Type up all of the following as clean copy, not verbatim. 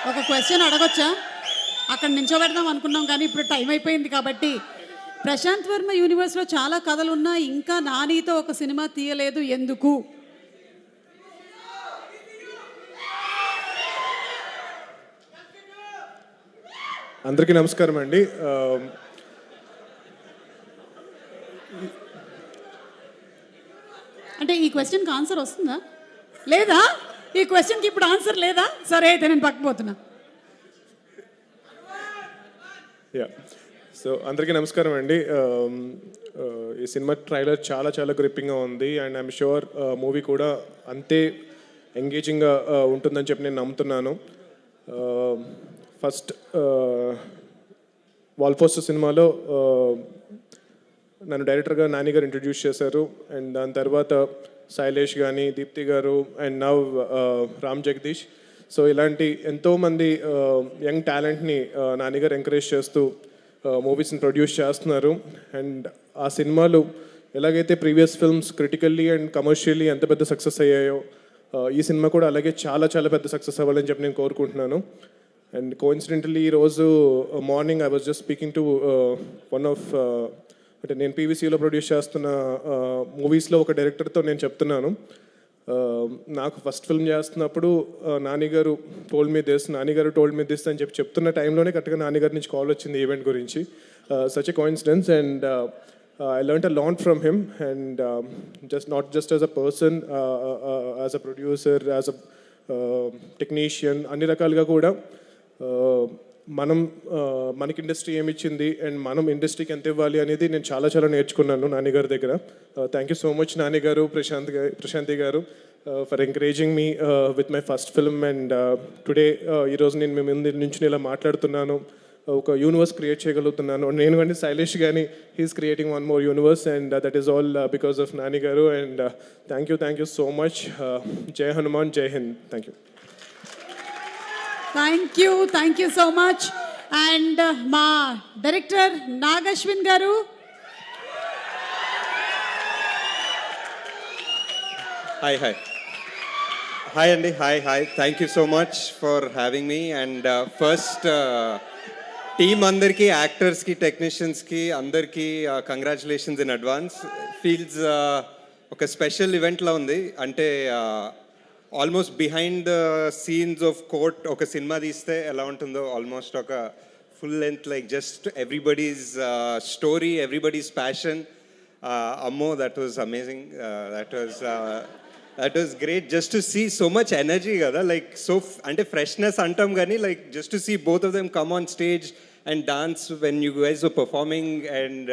ఒక క్వశ్చన్ అడగొచ్చా? అక్కడ నించోబెడదాం అనుకున్నాం కానీ ఇప్పుడు టైం అయిపోయింది కాబట్టి, ప్రశాంత్ వర్మ యూనివర్స్లో చాలా కథలు ఉన్నాయి, ఇంకా నానితో ఒక సినిమా తీయలేదు ఎందుకు? అందరికీ నమస్కారం అండి. అంటే ఈ క్వశ్చన్కి ఆన్సర్ వస్తుందా లేదా? ఈ క్వశ్చన్కి ఇప్పుడు ఆన్సర్ లేదా? సరే అయితే నేను పక్కపోతున్నా. యా, సో అందరికీ నమస్కారం అండి. ఈ సినిమా ట్రైలర్ చాలా చాలా గ్రిప్పింగ్గా ఉంది అండ్ ఐఎమ్ షూర్ మూవీ కూడా అంతే ఎంగేజింగ్గా ఉంటుందని చెప్పి నేను నమ్ముతున్నాను. ఫస్ట్ వాల్పోస్ట్ సినిమాలో నన్ను డైరెక్టర్గా నాని గారు ఇంట్రడ్యూస్ చేశారు అండ్ దాని తర్వాత శైలేష్ కానీ, దీప్తి గారు and now Ram Jagadish. So ఇలాంటి ఎంతోమంది యంగ్ టాలెంట్ని నాని గారు ఎంకరేజ్ చేస్తూ మూవీస్ని ప్రొడ్యూస్ చేస్తున్నారు. అండ్ ఆ సినిమాలు ఎలాగైతే previous films critically and commercially ఎంత పెద్ద సక్సెస్ అయ్యాయో, ఈ సినిమా కూడా అలాగే చాలా చాలా పెద్ద సక్సెస్ అవ్వాలని చెప్పి నేను కోరుకుంటున్నాను. అండ్ కోఇన్సిడెంటలీ ఈరోజు morning I was just speaking to one of అంటే నేను పీవీసీలో ప్రొడ్యూస్ చేస్తున్న మూవీస్లో ఒక డైరెక్టర్తో నేను చెప్తున్నాను, నాకు ఫస్ట్ ఫిల్మ్ చేస్తున్నప్పుడు నానిగారు టోల్డ్ మీ దిస్ అని చెప్తున్న టైంలోనే కరెక్ట్గా నానిగారి నుంచి కాల్ వచ్చింది ఈవెంట్ గురించి. Such a coincidence and I learned a lot from him and not just as a person, as a producer, as a technician, అన్ని రకాలుగా కూడా మనకి ఇండస్ట్రీ ఏమి ఇచ్చింది అండ్ మనం ఇండస్ట్రీకి ఎంత ఇవ్వాలి అనేది నేను చాలా చాలా నేర్చుకున్నాను నాన్నగారి దగ్గర. థ్యాంక్ యూ సో మచ్ నాన్నగారు, ప్రశాంతి గారు for encouraging me with my first film. And today ఈరోజు నేను మీ ముందు నుంచి ఇలా మాట్లాడుతున్నాను, ఒక యూనివర్స్ క్రియేట్ చేయగలుగుతున్నాను. నేను కానీ శైలేష్ కానీ he's creating one more universe and that is all because of Nani garu. And thank you so much. Jai Hanuman, Jai Hind. Thank you. Thank you so much. And మా డైరెక్టర్ నాగశ్విన్ గారు. హాయ్ అండి. Hi. Thank you so much for having me. And first team అందరికీ, యాక్టర్స్కి, టెక్నీషియన్స్కి అందరికీ congratulations in advance. Feels ఒక special ఈవెంట్లో ఉంది. అంటే almost behind the scenes of court ఒక సినిమా తీస్తే ఎలా ఉంటుందో, ఆల్మోస్ట్ ఒక full length like just everybody's story, everybody's passion. అమ్మో, that was amazing. That was great just to see so much energy కదా, లైక్ సో అంటే ఫ్రెష్నెస్ అంటాం కానీ like just to see both of them come on stage and dance when you guys were performing. And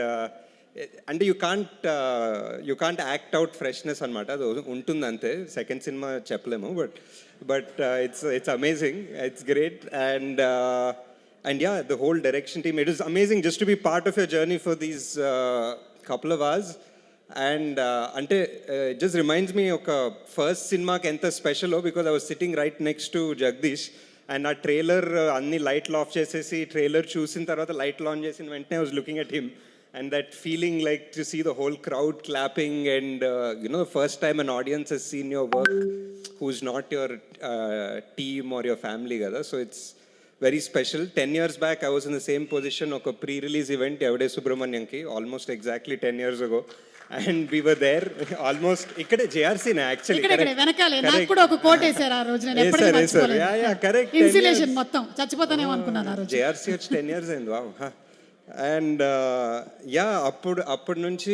అంటే you can't act out freshness అనమాట, అది ఉంటుంది అంతే. Second సినిమా చెప్పలేము, but it's amazing, it's great. And yeah, the whole direction team, it is amazing just to be part of your journey for these couple of hours. And అంటే it just reminds me ఒక first సినిమాకి ఎంత స్పెషలో, because I was sitting right next to Jagadish and ఆ trailer అన్ని లైట్లు of చేసేసి trailer చూసిన తర్వాత లైట్లు ఆన్ చేసిన వెంటనే I was looking at him and that feeling like to see the whole crowd clapping and the first time an audience has seen your work who's not your team or your family gada, so it's very special. 10 years back I was in the same position of a pre-release event Evade Subramanian ki, almost exactly 10 years ago, and we were there almost ikkade JRC na actually ikkade venakale నాకు కూడా ఒక coat వేశారు ఆ రోజు, నేను ఎప్పటికీ మర్చిపోలేను. yeah correct, insulation మొత్తం చచ్చిపోతానేమో అనుకున్నాను ఆ రోజు. JRC వచ్చి 10 years అయింది. వావ్. అండ్ యా, అప్పటి నుంచి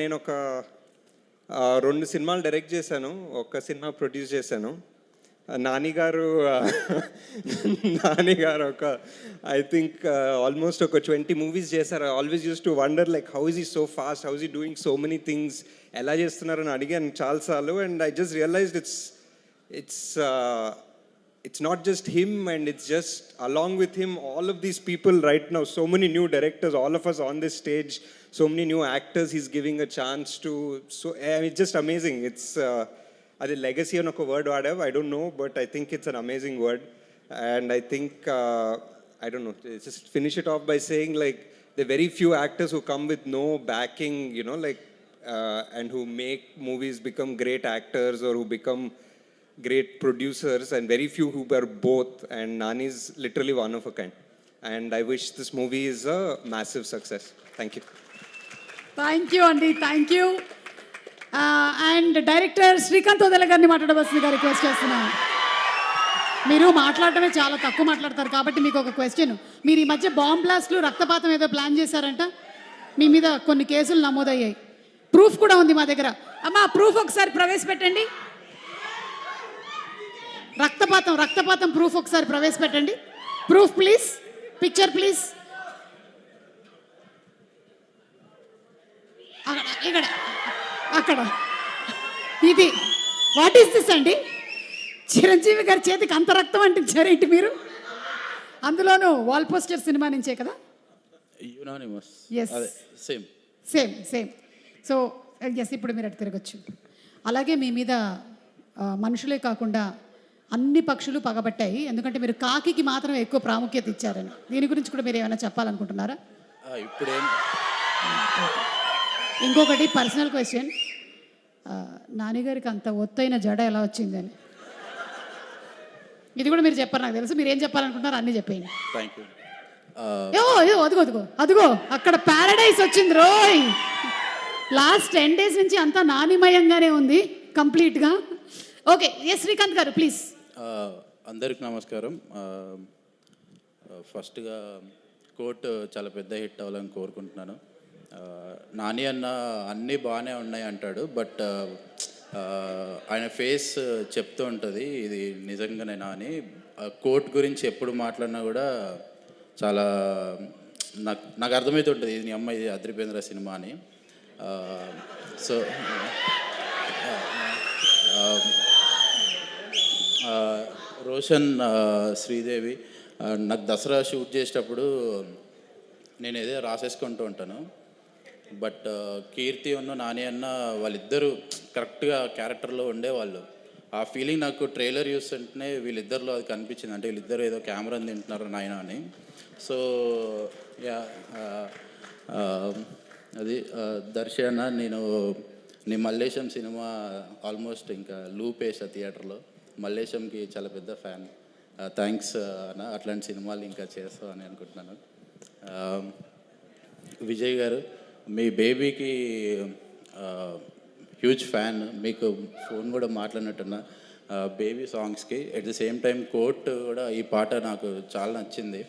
నేను ఒక 2 సినిమాలు డైరెక్ట్ చేశాను, ఒక సినిమా ప్రొడ్యూస్ చేశాను. నానిగారు ఒక ఐ థింక్ ఆల్మోస్ట్ ఒక 20 మూవీస్ చేశారు. I always use to wonder like how is he so fast, how is he doing so many things, ఎలా చేస్తున్నారని అడిగాను చాలాసార్లు. And I just realized it's not just him, and it's just along with him all of these people right now, so many new directors, all of us on this stage, so many new actors he's giving a chance to. So it's just amazing. It's adi legacy anoka word whatever, I don't know, but I think it's an amazing word. And I think I don't know, just finish it off by saying like there are very few actors who come with no backing, like and who make movies become great actors or who become great producers and very few who were both, and Nani is literally one of a kind. And I wish this movie is a massive success. Thank you. Thank you అండి, thank you. And director Srikanth Odela గారిని మాట్లాడవలసిందిగా request చేస్తున్నాను. మీరు మాట్లాడటమే చాలా తక్కువ మాట్లాడతారు కాబట్టి మీకు ఒక క్వశ్చన్. మీరు ఈ మధ్య బాంబ్ బ్లాస్ట్లు, రక్తపాతం ఏదో ప్లాన్ చేశారంట, మీ మీద కొన్ని కేసులు నమోదయ్యాయి, ప్రూఫ్ కూడా ఉంది మా దగ్గర. అమ్మా ప్రూఫ్ ఒకసారి ప్రవేశపెట్టండి. రక్తపాతం ప్రూఫ్ ఒకసారి ప్రవేశపెట్టండి. Proof please, picture please. ఇక్కడ అక్కడ ఇది వాట్ ఈస్ దిస్ అండి? చిరంజీవి గారి చేతికి అంత రక్తం అంటించారేంటి మీరు? అందులోనూ వాల్ పోస్టర్ సినిమా నుంచే కదా? Unanimous. Yes. Same. So yes, ఇప్పుడు మీరు అటు తిరగచ్చు. అలాగే మీ మీద మనుషులే కాకుండా అన్ని పక్షులు పగబట్టాయి, ఎందుకంటే మీరు కాకికి మాత్రం ఎక్కువ ప్రాముఖ్యత ఇచ్చారని. దీని గురించి కూడా మీరు ఏమైనా చెప్పాలనుకుంటున్నారా? ఇప్పుడేం ఇంకొకటి పర్సనల్ క్వశ్చన్, నాన్నగారికి అంత ఒత్తైన జడ ఎలా వచ్చిందని? ఇది కూడా మీరు చెప్పారు, నాకు తెలుసు. మీరు ఏం చెప్పాలనుకుంటున్నారు అన్నీ చెప్పేయండి. Thank you. అదిగో అక్కడ ప్యారడైజ్ వచ్చింది రోయ్. లాస్ట్ 10 days నుంచి అంతా నానిమయంగానే ఉంది కంప్లీట్గా. ఓకే, ఎస్ శ్రీకాంత్ గారు ప్లీజ్. అందరికి నమస్కారం. ఫస్ట్గా కోర్ట్ చాలా పెద్ద హిట్ అవ్వాలని కోరుకుంటున్నాను. నాని అన్న అన్నీ బాగానే ఉన్నాయి అంటాడు, బట్ ఆయన ఫేస్ చెప్తూ ఉంటుంది ఇది నిజంగానే నాని. కోర్ట్ గురించి ఎప్పుడు మాట్లాడినా కూడా చాలా నాకు అర్థమవుతుంటుంది ఇది నీ అమ్మాయి ఇది అద్రిపేంద్ర సినిమా అని. సో రోషన్, శ్రీదేవి, నాకు దసరా షూట్ చేసేటప్పుడు నేను ఏదో రాసేసుకుంటూ ఉంటాను, బట్ కీర్తి ఉన్న నాని అన్న వాళ్ళిద్దరూ కరెక్ట్గా క్యారెక్టర్లో ఉండేవాళ్ళు. ఆ ఫీలింగ్ నాకు ట్రైలర్ చూస్తుంటేనే వీళ్ళిద్దరిలో అది కనిపించింది, అంటే వీళ్ళిద్దరు ఏదో కెమెరాని తింటున్నారు నాయన అని. సో యా, అది దర్శన, నేను నీ మల్లేశం సినిమా ఆల్మోస్ట్ ఇంకా లూప్ వేసా థియేటర్లో. మల్లేశంకి చాలా పెద్ద ఫ్యాన్. థ్యాంక్స్ అన్న, అట్లాంటి సినిమాలు ఇంకా చేస్తావు అని అనుకుంటున్నాను. విజయ్ గారు, మీ బేబీకి హ్యూజ్ ఫ్యాన్, మీకు ఫోన్ కూడా మాట్లాడినట్టున్నా బేబీ సాంగ్స్కి. At the same time court కూడా ఈ పాట నాకు చాలా నచ్చింది.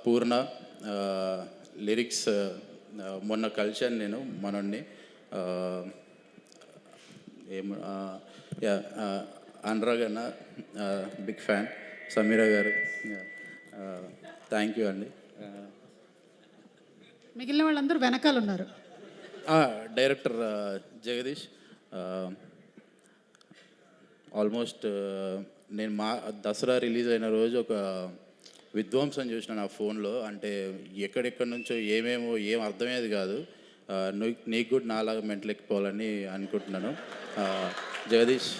పూర్ణ లిరిక్స్ మొన్న కలిశాను నేను మనోడిని, అనురాగ్ అన్న బిగ్ ఫ్యాన్, సమీరా గారు థ్యాంక్ యూ అండి. మిగిలిన వాళ్ళందరూ వెనకాల ఉన్నారు. డైరెక్టర్ జగదీష్, ఆల్మోస్ట్ నేను దసరా రిలీజ్ అయిన రోజు ఒక విధ్వంసం చూసిన నా ఫోన్లో, అంటే ఎక్కడెక్కడి నుంచో ఏమేమో ఏం అర్థమయ్యేది కాదు. నీకు కూడా నాలాగా మెంటల్ ఎక్కిపోవాలని అనుకుంటున్నాను. జగదీష్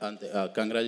అంతే, కంగ్రాచులేషన్.